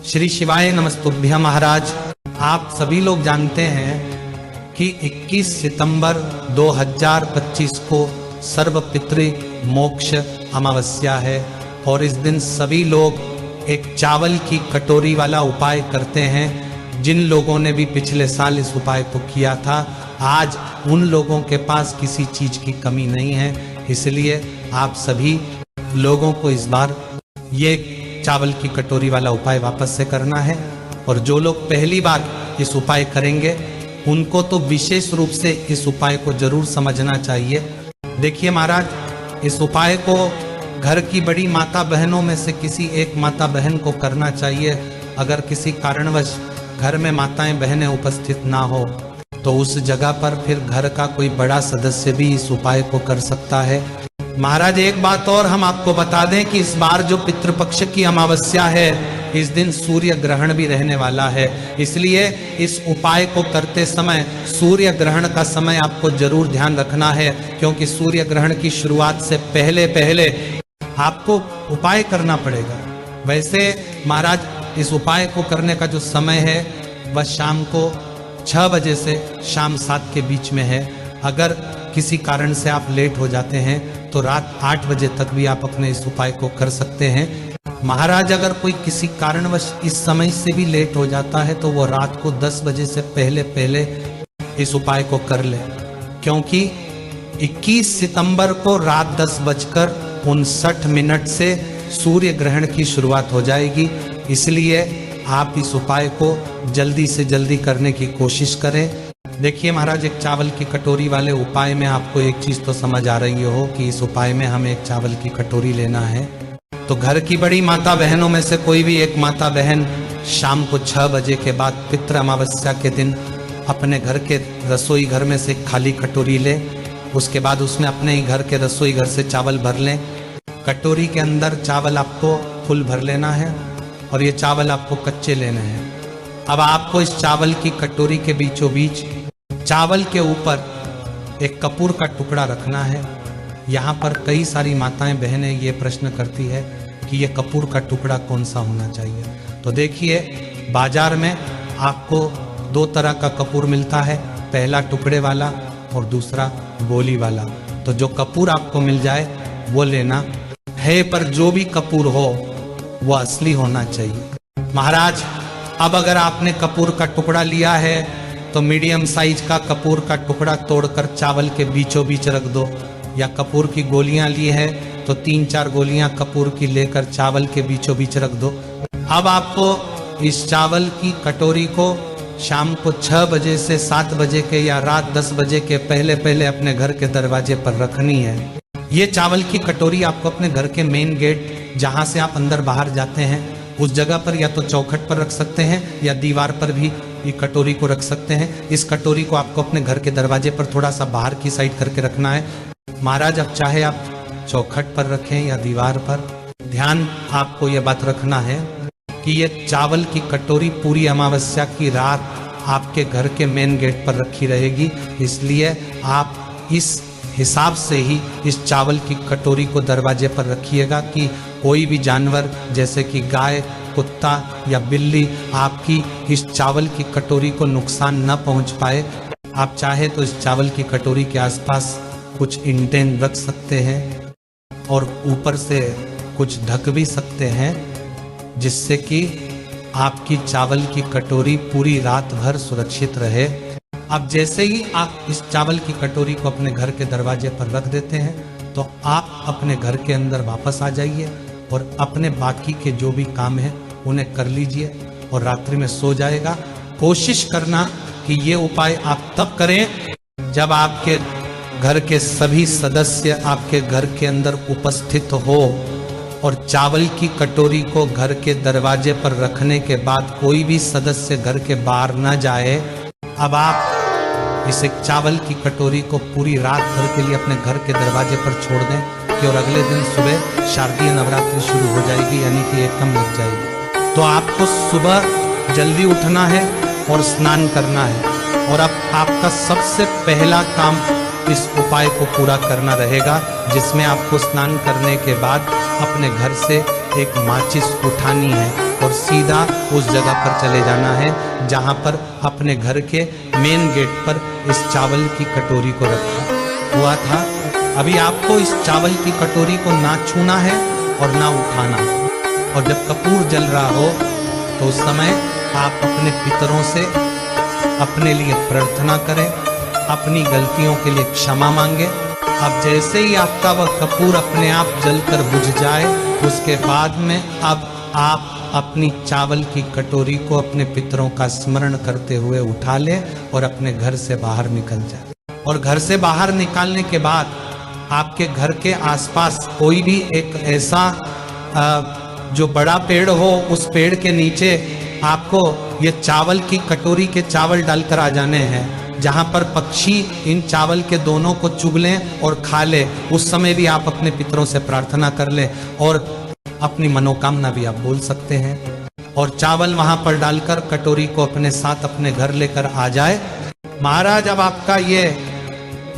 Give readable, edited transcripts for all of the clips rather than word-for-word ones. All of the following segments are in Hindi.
श्री शिवाय नमस्तुभ्य महाराज। आप सभी लोग जानते हैं कि 21 सितंबर 2025 को सर्वपितृ मोक्ष अमावस्या है और इस दिन सभी लोग एक चावल की कटोरी वाला उपाय करते हैं। जिन लोगों ने भी पिछले साल इस उपाय को किया था, आज उन लोगों के पास किसी चीज की कमी नहीं है। इसलिए आप सभी लोगों को इस बार ये चावल की कटोरी वाला उपाय वापस से करना है। और जो लोग पहली बार इस उपाय करेंगे उनको तो विशेष रूप से इस उपाय को जरूर समझना चाहिए। देखिए महाराज, इस उपाय को घर की बड़ी माता बहनों में से किसी एक माता बहन को करना चाहिए। अगर किसी कारणवश घर में माताएं बहनें उपस्थित ना हो तो उस जगह पर फिर घर का कोई बड़ा सदस्य भी इस उपाय को कर सकता है। महाराज एक बात और हम आपको बता दें कि इस बार जो पितृपक्ष की अमावस्या है, इस दिन सूर्य ग्रहण भी रहने वाला है। इसलिए इस उपाय को करते समय सूर्य ग्रहण का समय आपको जरूर ध्यान रखना है, क्योंकि सूर्य ग्रहण की शुरुआत से पहले पहले आपको उपाय करना पड़ेगा। वैसे महाराज इस उपाय को करने का जो समय है वह शाम को 6 बजे से शाम 7 के बीच में है। अगर किसी कारण से आप लेट हो जाते हैं तो रात 8 बजे तक भी आप अपने इस उपाय को कर सकते हैं। महाराज अगर कोई किसी कारणवश इस समय से भी लेट हो जाता है तो वो रात को 10 बजे से पहले पहले इस उपाय को कर ले, क्योंकि 21 सितंबर को रात 10:59 से सूर्य ग्रहण की शुरुआत हो जाएगी। इसलिए आप इस उपाय को जल्दी से जल्दी करने की कोशिश करें। देखिए महाराज, एक चावल की कटोरी वाले उपाय में आपको एक चीज तो समझ आ रही हो कि इस उपाय में हमें एक चावल की कटोरी लेना है। तो घर की बड़ी माता बहनों में से कोई भी एक माता बहन शाम को 6 बजे के बाद पितृ अमावस्या के दिन अपने घर के रसोई घर में से खाली कटोरी ले। उसके बाद उसमें अपने ही घर के रसोई घर से चावल भर लें। कटोरी के अंदर चावल आपको फुल भर लेना है और ये चावल आपको कच्चे लेने हैं। अब आपको इस चावल की कटोरी के बीचों बीच चावल के ऊपर एक कपूर का टुकड़ा रखना है। यहाँ पर कई सारी माताएं बहनें ये प्रश्न करती है कि ये कपूर का टुकड़ा कौन सा होना चाहिए। तो देखिए, बाजार में आपको 2 तरह का कपूर मिलता है, पहला टुकड़े वाला और दूसरा गोली वाला। तो जो कपूर आपको मिल जाए वो लेना है, पर जो भी कपूर हो वो असली होना चाहिए। महाराज अब अगर आपने कपूर का टुकड़ा लिया है तो मीडियम साइज का कपूर का टुकड़ा तोड़कर चावल के बीचों बीच रख दो, या कपूर की गोलियां ली है तो 3-4 गोलियां कपूर की लेकर चावल के बीचों बीच रख दो। अब आपको इस चावल की कटोरी को शाम को 6 बजे से 7 बजे के या रात 10 बजे के पहले पहले अपने घर के दरवाजे पर रखनी है। ये चावल की कटोरी आपको अपने घर के मेन गेट, जहां से आप अंदर बाहर जाते हैं, उस जगह पर या तो चौखट पर रख सकते हैं या दीवार पर भी ये कटोरी को रख सकते हैं। इस कटोरी को आपको अपने घर के दरवाजे पर थोड़ा सा बाहर की साइड करके रखना है। महाराज अब चाहे आप चौखट पर रखें या दीवार पर, ध्यान आपको यह बात रखना है कि ये चावल की कटोरी पूरी अमावस्या की रात आपके घर के मेन गेट पर रखी रहेगी। इसलिए आप इस हिसाब से ही इस चावल की कटोरी को दरवाजे पर रखिएगा कि कोई भी जानवर जैसे कि गाय, कुत्ता या बिल्ली आपकी इस चावल की कटोरी को नुकसान न पहुंच पाए। आप चाहे तो इस चावल की कटोरी के आसपास कुछ इंटेन रख सकते हैं और ऊपर से कुछ ढक भी सकते हैं, जिससे कि आपकी चावल की कटोरी पूरी रात भर सुरक्षित रहे। अब जैसे ही आप इस चावल की कटोरी को अपने घर के दरवाजे पर रख देते हैं तो आप अपने घर के अंदर वापस आ जाइए और अपने बाकी के जो भी काम है उन्हें कर लीजिए और रात्रि में सो जाएगा। कोशिश करना कि ये उपाय आप तब करें जब आपके घर के सभी सदस्य आपके घर के अंदर उपस्थित हो और चावल की कटोरी को घर के दरवाजे पर रखने के बाद कोई भी सदस्य घर के बाहर ना जाए। अब आप इस एक चावल की कटोरी को पूरी रात भर के लिए अपने घर के दरवाजे पर छोड़ दें और अगले दिन सुबह शारदीय नवरात्रि शुरू हो जाएगी, यानी कि एकदम लग जाएगी। तो आपको सुबह जल्दी उठना है और स्नान करना है और अब आपका सबसे पहला काम इस उपाय को पूरा करना रहेगा, जिसमें आपको स्नान करने के बाद अपने घर से एक माचिस उठानी है और सीधा उस जगह पर चले जाना है जहां पर अपने घर के मेन गेट पर इस चावल की कटोरी को रखा हुआ था। अभी आपको इस चावल की कटोरी को ना छूना है और ना उठाना। और जब कपूर जल रहा हो तो उस समय आप अपने पितरों से अपने लिए प्रार्थना करें, अपनी गलतियों के लिए क्षमा मांगे। अब जैसे ही आपका वह कपूर अपने आप जलकर बुझ जाए, उसके बाद में अब आप अपनी चावल की कटोरी को अपने पितरों का स्मरण करते हुए उठा ले और अपने घर से बाहर निकल जाए। और घर से बाहर निकालने के बाद आपके घर के आसपास कोई भी एक ऐसा जो बड़ा पेड़ हो, उस पेड़ के नीचे आपको ये चावल की कटोरी के चावल डालकर आ जाने हैं, जहां पर पक्षी इन चावल के दोनों को चुग लें और खा ले। उस समय भी आप अपने पितरों से प्रार्थना कर ले और अपनी मनोकामना भी आप बोल सकते हैं। और चावल वहां पर डालकर कटोरी को अपने साथ अपने घर लेकर आ जाए। महाराज, अब आपका ये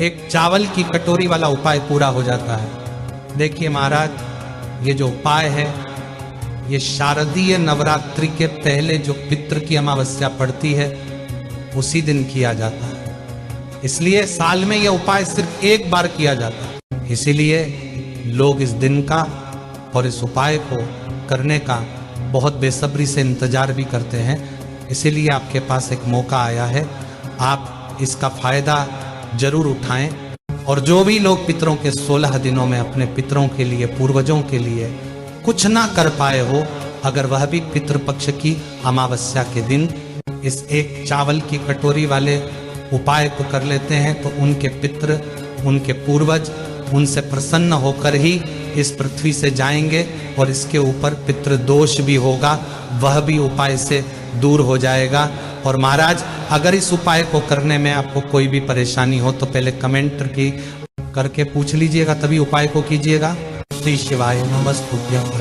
एक चावल की कटोरी वाला उपाय पूरा हो जाता है। देखिए महाराज, ये जो उपाय है ये शारदीय नवरात्रि के पहले जो पितृ की अमावस्या पड़ती है उसी दिन किया जाता है। इसलिए साल में यह उपाय सिर्फ एक बार किया जाता है। इसीलिए लोग इस दिन का और इस उपाय को करने का बहुत बेसब्री से इंतजार भी करते हैं। इसीलिए आपके पास एक मौका आया है, आप इसका फायदा जरूर उठाएं। और जो भी लोग पितरों के 16 दिनों में अपने पितरों के लिए, पूर्वजों के लिए कुछ ना कर पाए हो, अगर वह भी पितृपक्ष की अमावस्या के दिन इस एक चावल की कटोरी वाले उपाय को कर लेते हैं तो उनके पितृ, उनके पूर्वज उनसे प्रसन्न होकर ही इस पृथ्वी से जाएंगे और इसके ऊपर पितृ दोष भी होगा, वह भी उपाय से दूर हो जाएगा। और महाराज, अगर इस उपाय को करने में आपको कोई भी परेशानी हो तो पहले कमेंट की करके पूछ लीजिएगा, तभी उपाय को कीजिएगा। श्री शिवाय नमस्तुभ्यं।